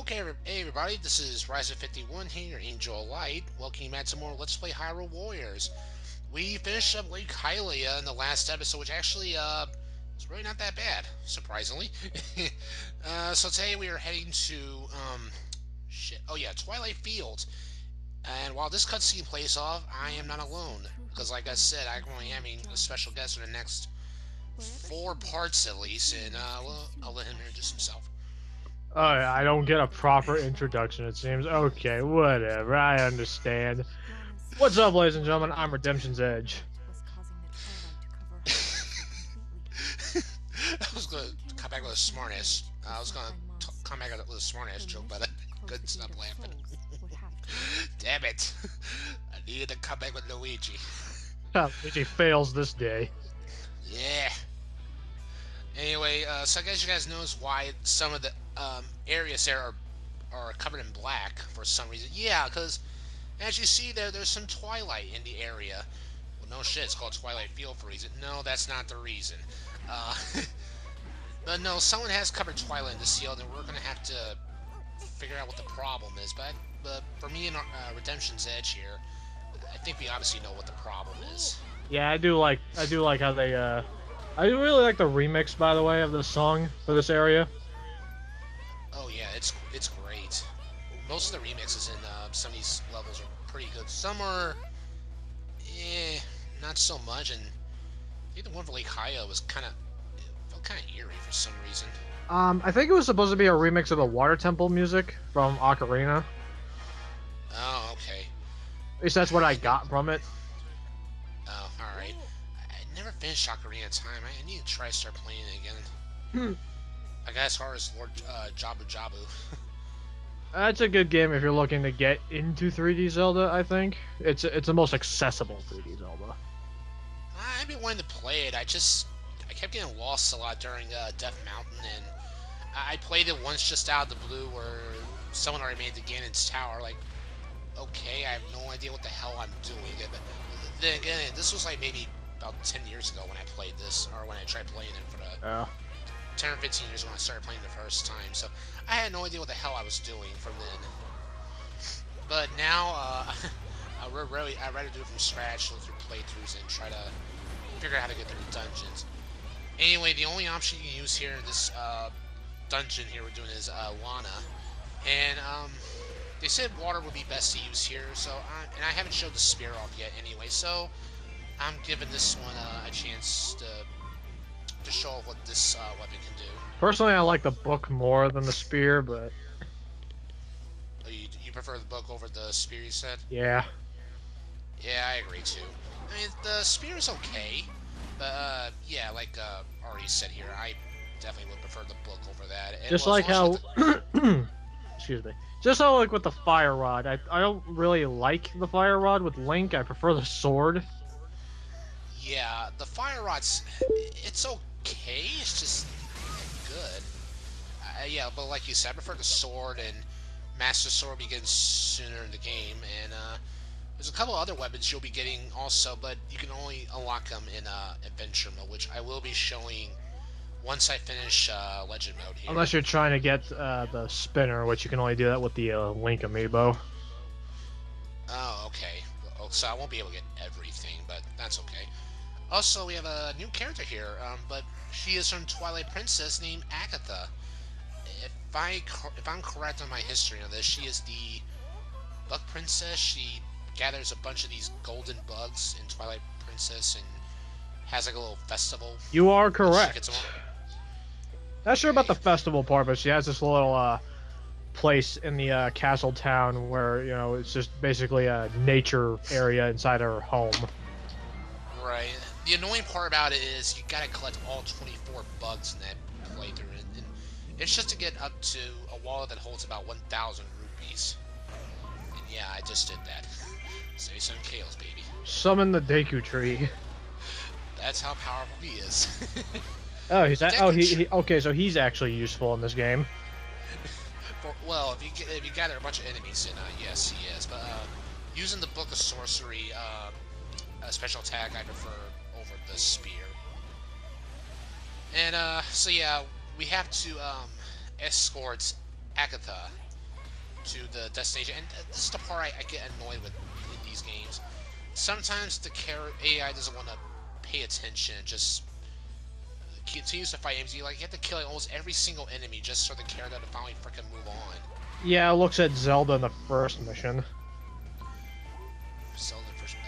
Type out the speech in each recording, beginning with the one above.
Hey everybody, this is Rise51 here, your Angel of Light. Welcome back to more Let's Play Hyrule Warriors. We finished up Lake Hylia in the last episode, which actually, is really not that bad, surprisingly. So today we are heading to, Twilight Field. And while this cutscene plays off, I am not alone. Because like I said, I'm only having a special guest for the next 4 parts at least, and, I'll let him introduce himself. Oh, I don't get a proper introduction, it seems. Okay, whatever, I understand. What's up, ladies and gentlemen? I'm Redemption's Edge. I was gonna come back with a smartass. I was gonna come back with a smartass joke, but I couldn't stop laughing. Damn it! I needed to come back with Luigi. Luigi fails this day. Yeah. Anyway, so I guess you guys knows why some of the areas there are covered in black for some reason. Yeah, because as you see there's some twilight in the area. Well, no shit, it's called Twilight Field for a reason. No, that's not the reason. Uh, but no, someone has covered twilight in this field, and we're gonna have to figure out what the problem is. But for me and Redemption's Edge here, I think we obviously know what the problem is. Yeah, I do like how they I really like the remix, by the way, of this song for this area. Oh yeah, it's great. Most of the remixes in some of these levels are pretty good. Some are, not so much. And I think the one for Lake Hylia was felt kind of eerie for some reason. I think it was supposed to be a remix of the Water Temple music from Ocarina. Oh, okay. At least that's what I got from it. Oh, alright. I never finished Ocarina of Time. I need to try to start playing it again. I got as far as Lord Jabu Jabu. That's a good game if you're looking to get into 3D Zelda, I think. It's the most accessible 3D Zelda. I've been wanting to play it. I kept getting lost a lot during Death Mountain, and I played it once just out of the blue where someone already made the Ganon's Tower. Like, okay, I have no idea what the hell I'm doing. But then again, this was like maybe about 10 years ago when I played this, or when I tried playing it for the 10 or 15 years when I started playing the first time. So I had no idea what the hell I was doing from then. But now, I'd rather do it from scratch, look through playthroughs, and try to figure out how to get through the dungeons. Anyway, the only option you can use here in this dungeon here we're doing is Lana. And they said water would be best to use here, so and I haven't showed the spear off yet anyway, so I'm giving this one a chance to show off what this weapon can do. Personally, I like the book more than the spear, but... Oh, you prefer the book over the spear, you said? Yeah. Yeah, I agree too. I mean, the spear is okay, but yeah, like already said here, I definitely would prefer the book over that. And, just well, like how... Excuse me. Just how, like, with the fire rod, I don't really like the fire rod with Link. I prefer the sword. Yeah, the fire rod's... it's okay, it's just good. Yeah, but like you said, I prefer the sword, and Master Sword begins sooner in the game, and there's a couple other weapons you'll be getting also, but you can only unlock them in Adventure Mode, which I will be showing once I finish Legend Mode here. Unless you're trying to get the spinner, which you can only do that with the Link amiibo. Oh, okay. So I won't be able to get everything, but that's okay. Also, we have a new character here, but she is from Twilight Princess named Agitha. If I'm correct on my history on this, she is the Bug Princess. She gathers a bunch of these golden bugs in Twilight Princess and has like a little festival. You are correct. Not sure about the festival part, but she has this little place in the castle town where, you know, it's just basically a nature area inside her home. Right. The annoying part about it is you gotta collect all 24 bugs in that playthrough, and it's just to get up to a wallet that holds about 1,000 rupees. And yeah, I just did that. Save some Kales, baby. Summon the Deku Tree. That's how powerful he is. Oh, okay, so he's actually useful in this game. Well, if you gather a bunch of enemies, then yes, he is. But using the Book of Sorcery, a special attack I prefer over the spear. And so yeah, we have to escort Agitha to the destination. And this is the part I get annoyed with in these games. Sometimes the AI doesn't want to pay attention, just continues to fight enemies. You have to kill almost every single enemy just for the character to finally freaking move on. Yeah, it looks at Zelda in the first mission.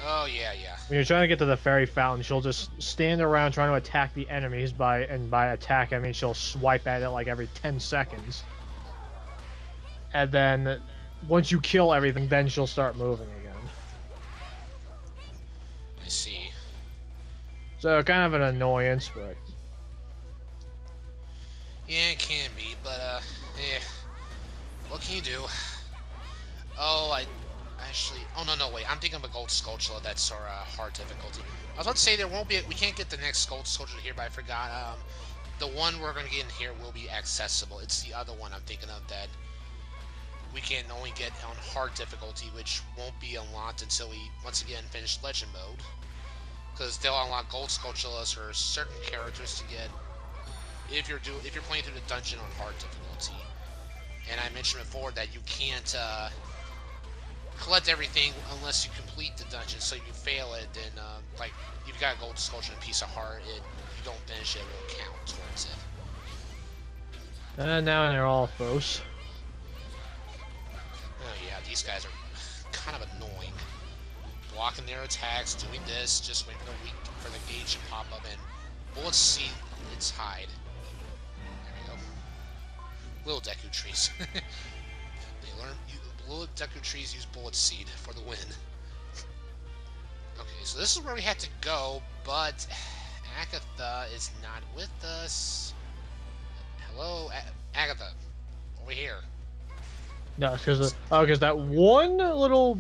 Oh, yeah, yeah. When you're trying to get to the fairy fountain, she'll just stand around trying to attack the enemies by attack, I mean she'll swipe at it like every 10 seconds. And then, once you kill everything, then she'll start moving again. I see. So, kind of an annoyance, but... Yeah, it can be, but, yeah. What can you do? Oh, oh, no, wait. I'm thinking of a Gold Sculpture that's our, hard difficulty. I was about to say we can't get the next Gold Sculpture here, but I forgot, the one we're gonna get in here will be accessible. It's the other one I'm thinking of that we can only get on hard difficulty, which won't be unlocked until we, once again, finish Legend Mode. Because they'll unlock Gold Sculptures for certain characters to get if you're playing through the dungeon on hard difficulty. And I mentioned before that you can't collect everything unless you complete the dungeon. So if you fail it, then like if you got a Gold Sculpture and a piece of heart, if you don't finish it, it won't count towards it. And now they're all foes. Oh yeah, these guys are kind of annoying. Blocking their attacks, doing this, just waiting for the gauge to pop up, and bullets see its hide. There we go. Little Deku trees. They learn little Deku trees use bullet seed for the win. Okay, so this is where we have to go, but Agitha is not with us. Hello, Agitha, over here. No, because that one little,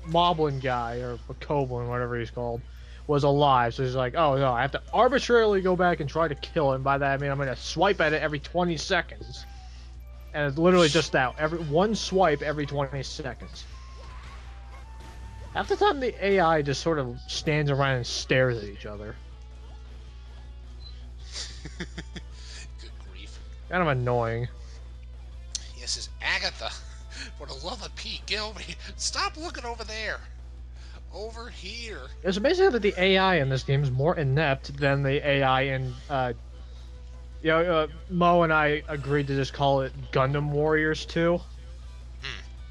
Moblin guy, or Koblin, whatever he's called, was alive. So he's like, oh no, I have to arbitrarily go back and try to kill him. By that I mean I'm gonna swipe at it every 20 seconds. And it's literally just that. One swipe every 20 seconds. Half the time the AI just sort of stands around and stares at each other. Good grief. Kind of annoying. Yes, it's Agitha. For the love of Pete, get over here. Stop looking over there. Over here. It's basically that the AI in this game is more inept than the AI in, Mo and I agreed to just call it Gundam Warriors 2.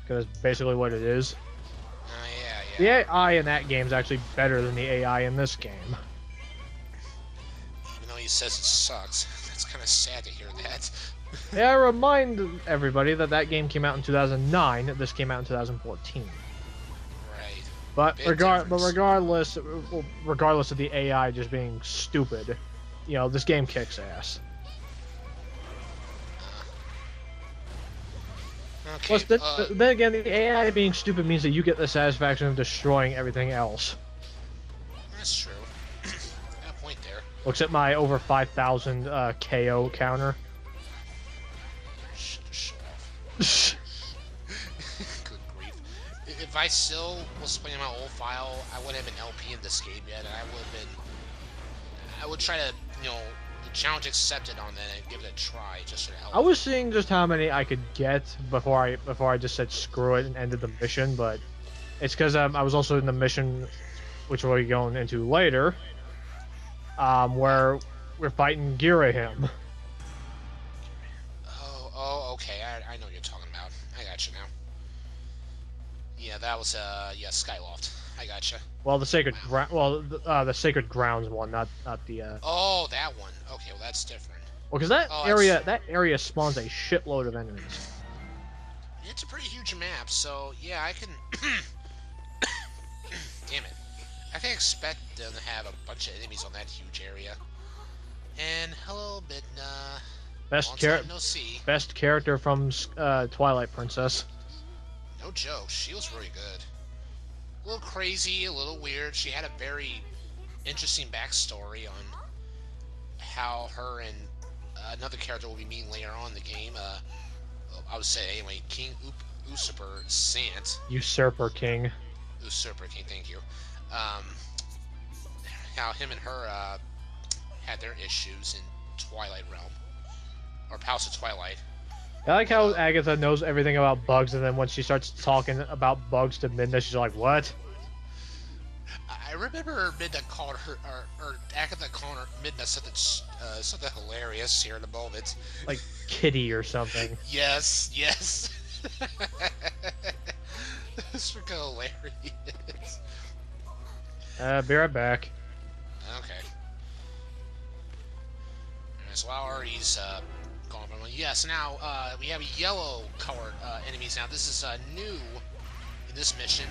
Because it's basically what it is. Yeah. The AI in that game is actually better than the AI in this game. Even though he says it sucks. That's kind of sad to hear that. Yeah, I remind everybody that game came out in 2009. This came out in 2014. Right. But regardless of the AI just being stupid, this game kicks ass. Okay. Plus, then again, the AI being stupid means that you get the satisfaction of destroying everything else. That's true. Got a point there. Looks at my over 5,000 KO counter. Good grief. If I still was playing my old file, I wouldn't have been LP in this game yet, and I would try to, the challenge accepted on that and give it a try just for help. I was seeing just how many I could get before I just said screw it and ended the mission, but it's because I was also in the mission, which we'll be going into later, where we're fighting Girahim. Oh, okay. I know what you're talking about. I got you now. Yeah, that was Skyloft. I got you. Well, the Sacred the Sacred Grounds one, not the. Oh, that one. Okay, well that's different. Well, because that area spawns a shitload of enemies. It's a pretty huge map, so yeah, I can. Damn it! I can expect them to have a bunch of enemies on that huge area. And hello, Midna. Best character from Twilight Princess. No joke, she was really good. A little crazy, a little weird. She had a very interesting backstory on how her and another character we'll be meeting later on in the game. I would say anyway, King Usurper Sant. Usurper King. Usurper King, thank you. How him and her had their issues in Twilight Realm. Or Palace of Twilight. I like But how Agitha knows everything about bugs, and then when she starts talking about bugs to Midna, she's like, "What?" I remember Midna called her, or Agatha calling her Midna something hilarious here in a moment. Like kitty or something. Yes, yes. It's freaking hilarious. Be right back. Okay. Alright, so while Artie's going for one, yes, now we have yellow colored enemies now. This is new in this mission.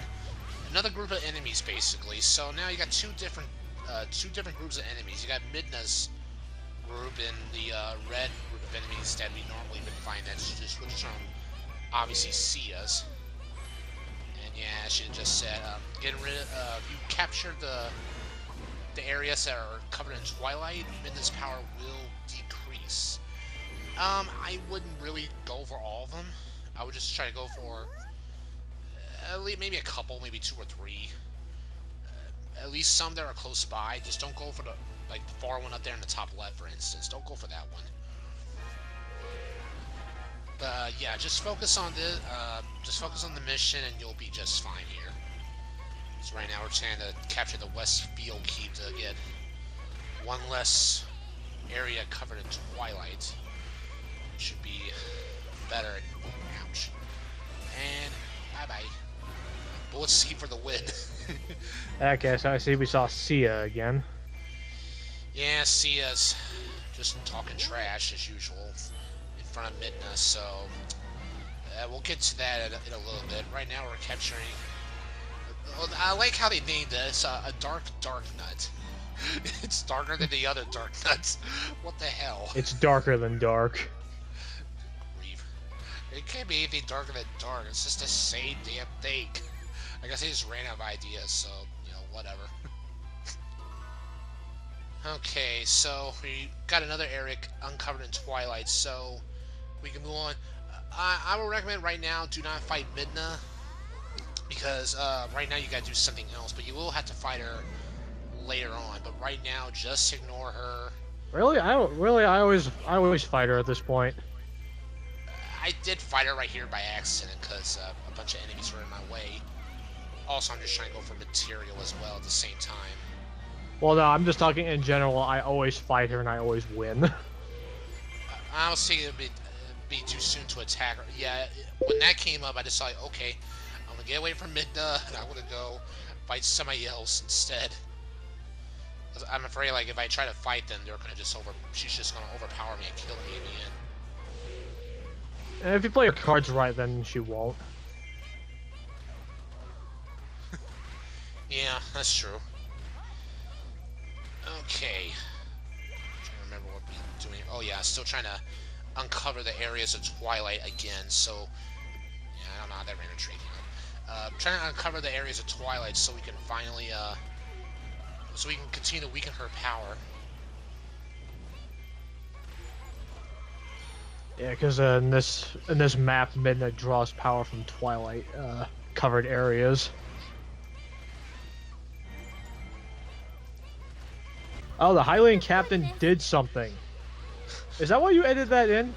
Another group of enemies, basically. So now you got two different groups of enemies. You got Midna's group and the red group of enemies that we normally would find. That's just which is from obviously Sia's. And yeah, she just said, getting rid of you captured the areas that are covered in Twilight, Midna's power will decrease. I wouldn't really go for all of them. I would just try to go for at least maybe a couple, maybe 2 or 3. At least some that are close by. Just don't go for the far one up there in the top left, for instance. Don't go for that one. But yeah, just focus on the mission, and you'll be just fine here. So right now we're trying to capture the West Field Keep to get one less area covered in Twilight. Should be better. Ouch. And bye-bye. Bullets escape for the win. Okay, so I see we saw Sia again. Yeah, Sia's just talking trash as usual in front of Midna, so we'll get to that in a little bit. Right now we're capturing... I like how they named this a dark nut. It's darker than the other dark nuts. What the hell? It's darker than dark. It can't be anything darker than dark. It's just the same damn thing. I guess I just ran out of ideas, so, whatever. Okay, so we got another area uncovered in Twilight, so we can move on. I would recommend right now, do not fight Midna, because right now you gotta do something else, but you will have to fight her later on. But right now, just ignore her. Really? I always fight her at this point. I did fight her right here by accident, because a bunch of enemies were in my way. Also, I'm just trying to go for material as well at the same time. Well, no, I'm just talking in general. I always fight her and I always win. I was thinking it would be too soon to attack her. Yeah, when that came up, I decided, okay, I'm gonna get away from Midna, and I'm gonna go fight somebody else instead. I'm afraid, if I try to fight them, she's just gonna overpower me and kill me in the end. And if you play your cards right, then she won't. Yeah, that's true. Okay. I'm trying to remember what we're doing. Oh yeah, still trying to uncover the areas of Twilight again, so... Yeah, I don't know how that ran a trade. Trying to uncover the areas of Twilight so we can finally, so we can continue to weaken her power. Yeah, because in this map, Midna draws power from Twilight covered areas. Oh, the Hylian captain did something. Is that why you edited that in?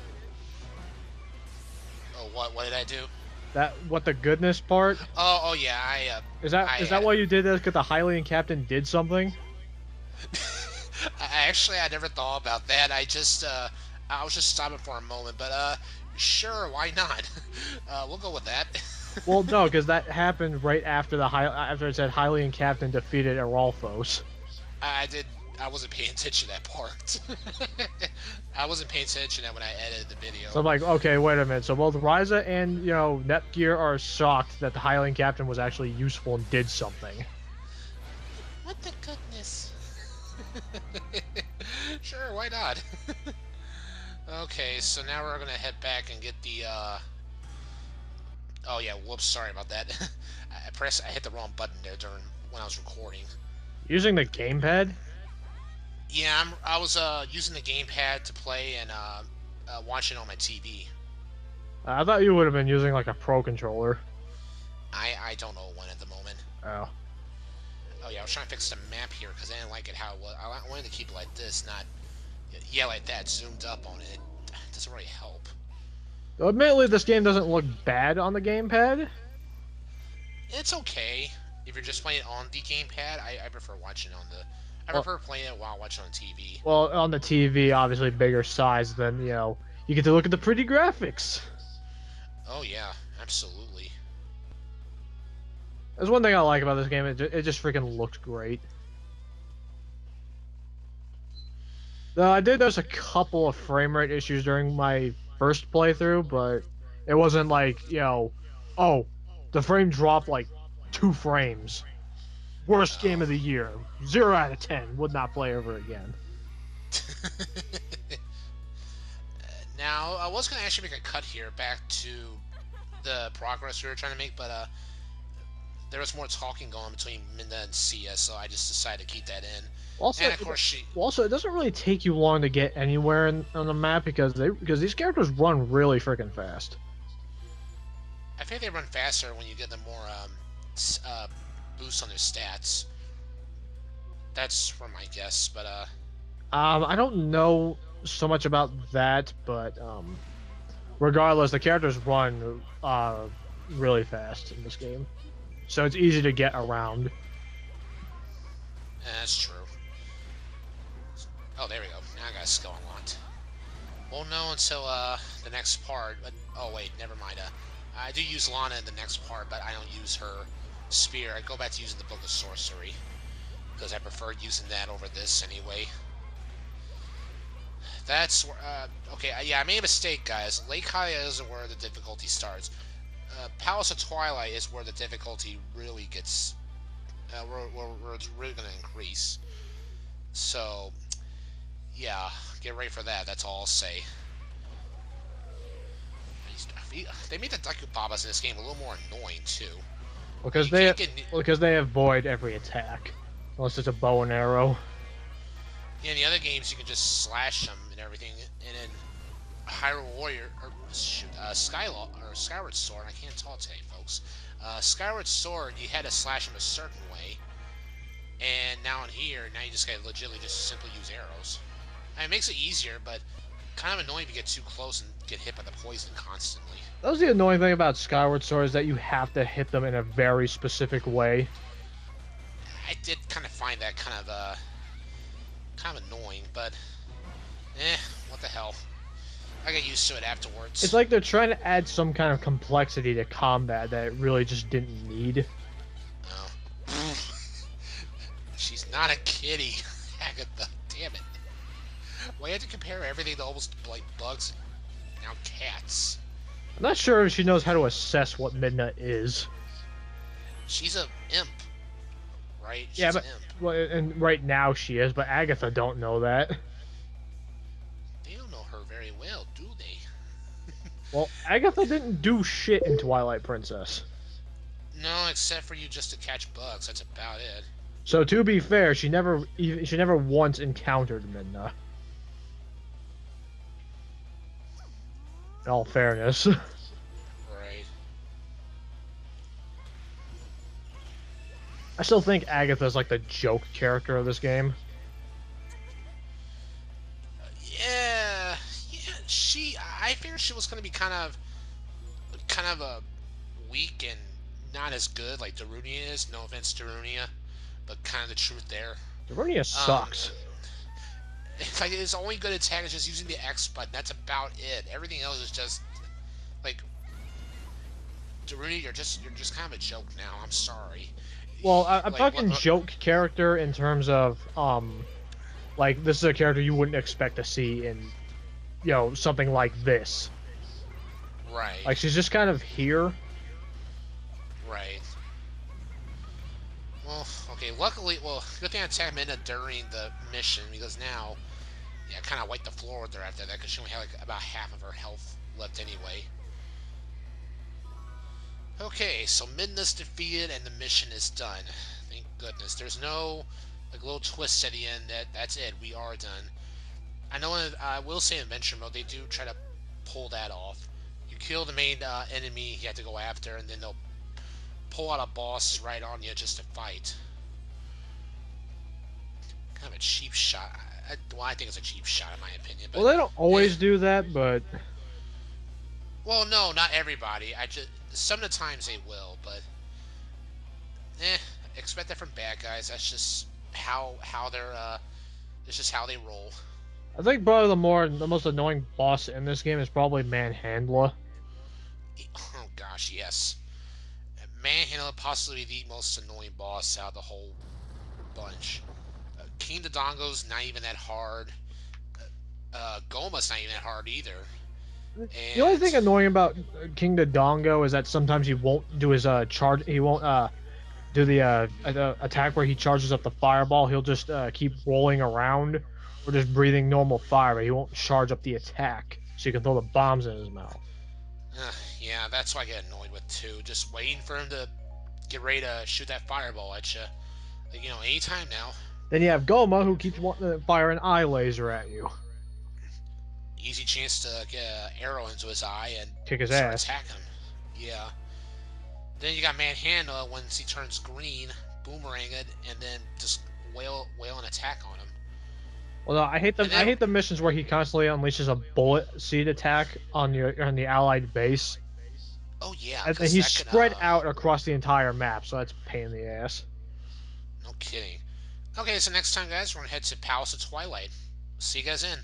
Oh, what did I do? What the goodness part? Oh yeah, Is that why you did this? Because the Hylian captain did something? I never thought about that. I was just stopping for a moment, but sure, why not? We'll go with that. Well, no, because that happened right after after it said Hylian captain defeated Aralphos. I wasn't paying attention to that part. I wasn't paying attention to that when I edited the video. So I'm like, okay, wait a minute. So both Ryza and, Netgear are shocked that the Hylian captain was actually useful and did something. What the goodness? Sure, why not? Okay, so now we're gonna head back and get the, Oh yeah, whoops, sorry about that. I hit the wrong button there when I was recording. Using the gamepad? Yeah, I was using the gamepad to play and watching on my TV. I thought you would have been using like a pro controller. I don't know one at the moment. Oh. Oh yeah, I was trying to fix the map here because I didn't like it how it was. I wanted to keep it like this, not like that, zoomed up on it. It doesn't really help. Admittedly, this game doesn't look bad on the gamepad. It's okay if you're just playing it on the gamepad. I prefer watching it on the. I Well, prefer playing it while watching on TV. well, on the TV, obviously bigger size, then you get to look at the pretty graphics. Oh yeah, absolutely. There's one thing I like about this game. It just freaking looks great. Though I did notice a couple of frame rate issues during my first playthrough, but it wasn't like, oh, the frame dropped like 2 frames. Worst game of the year. 0 out of 10. Would not play over again. Now, I was going to actually make a cut here back to the progress we were trying to make, but there was more talking going between Midna and Sia, so I just decided to keep that in. Also, and of course it doesn't really take you long to get anywhere on the map because these characters run really freaking fast. I think they run faster when you get them more boosts on their stats. That's from my guess, but I don't know so much about that, but regardless, the characters run really fast in this game, so it's easy to get around. That's true. Oh, there we go. Now I got a skill unlocked. Won't know until the next part, but oh wait, never mind. I do use Lana in the next part, but I don't use her spear. I go back to using the Book of Sorcery because I prefer using that over this anyway. That's okay. Yeah, I made a mistake, guys. Lake Hylia isn't where the difficulty starts. Palace of Twilight is where the difficulty really gets, where it's really going to increase. So, yeah, get ready for that. That's all I'll say. They made the Deku Babas in this game a little more annoying too. Because they avoid every attack, unless it's a bow and arrow. Yeah, in the other games you can just slash them and everything, and in Hyrule Warrior or Skyward Sword, I can't talk today, folks. Skyward Sword, you had to slash them a certain way, and now in here, now you just gotta legitimately just simply use arrows. I mean, it makes it easier, but kind of annoying if you get too close and get hit by the poison constantly. That was the annoying thing about Skyward Sword, is that you have to hit them in a very specific way. I did kind of find that kind of annoying, but what the hell? I got used to it afterwards. It's like they're trying to add some kind of complexity to combat that it really just didn't need. Oh. She's not a kitty, Agitha. Damn it. Why you have to compare everything to almost like bugs and now cats? I'm not sure if she knows how to assess what Midna is. She's a imp, right? She's yeah, but an imp. well, and right now she is, but Agitha don't know that. They don't know her very well, do they? Well, Agitha didn't do shit in Twilight Princess. No, except for you just to catch bugs. That's about it. So to be fair, she never once encountered Midna. In all fairness. Right. I still think Agatha's like the joke character of this game. Yeah. I figured she was gonna be kind of a weak and not as good like Darunia is. No offense, Darunia, but kind of the truth there. Darunia sucks. It's like his only good attack is just using the X button. That's about it. Everything else is just like Darunia. You're just kind of a joke now. I'm sorry. Well, I'm talking joke character in terms of like this is a character you wouldn't expect to see in something like this. Right. Like she's just kind of here. Right. Well, okay. Luckily, good thing I attacked Midna during the mission because now, yeah, I kind of wiped the floor with her after that because she only had like about half of her health left anyway. Okay, so Midna's defeated and the mission is done. Thank goodness. There's no like little twist at the end. That's it. We are done. I know. I will say in adventure mode they do try to pull that off. You kill the main enemy you have to go after, and then they'll pull out a boss right on you just to fight. Kind of a cheap shot. I think it's a cheap shot in my opinion. But, well, they don't always do that, but Well, no, not everybody. I just some of the times they will, but expect that from bad guys. That's just how they're it's just how they roll. I think probably the most annoying boss in this game is probably Manhandler. Oh gosh, yes. Manhandle possibly the most annoying boss out of the whole bunch. King Dodongo's not even that hard. Goma's not even that hard either. The only And thing annoying about King Dodongo is that sometimes he won't do his charge. He won't do the attack where he charges up the fireball. He'll just keep rolling around or just breathing normal fire, but he won't charge up the attack, so you can throw the bombs in his mouth. yeah, that's what I get annoyed with too. Just waiting for him to get ready to shoot that fireball at you. Like, anytime now. Then you have Goma, who keeps wanting to fire an eye laser at you. Easy chance to get an arrow into his eye and Kick his start ass. attacking him. Yeah. Then you got Manhandle once he turns green, boomerang it, and then just wail an attack on him. Well, no, I hate the missions where he constantly unleashes a bullet seed attack on the allied base. Oh yeah, And he's spread out across the entire map, so that's a pain in the ass. No kidding. Okay, so next time, guys, we're gonna head to Palace of Twilight. See you guys in.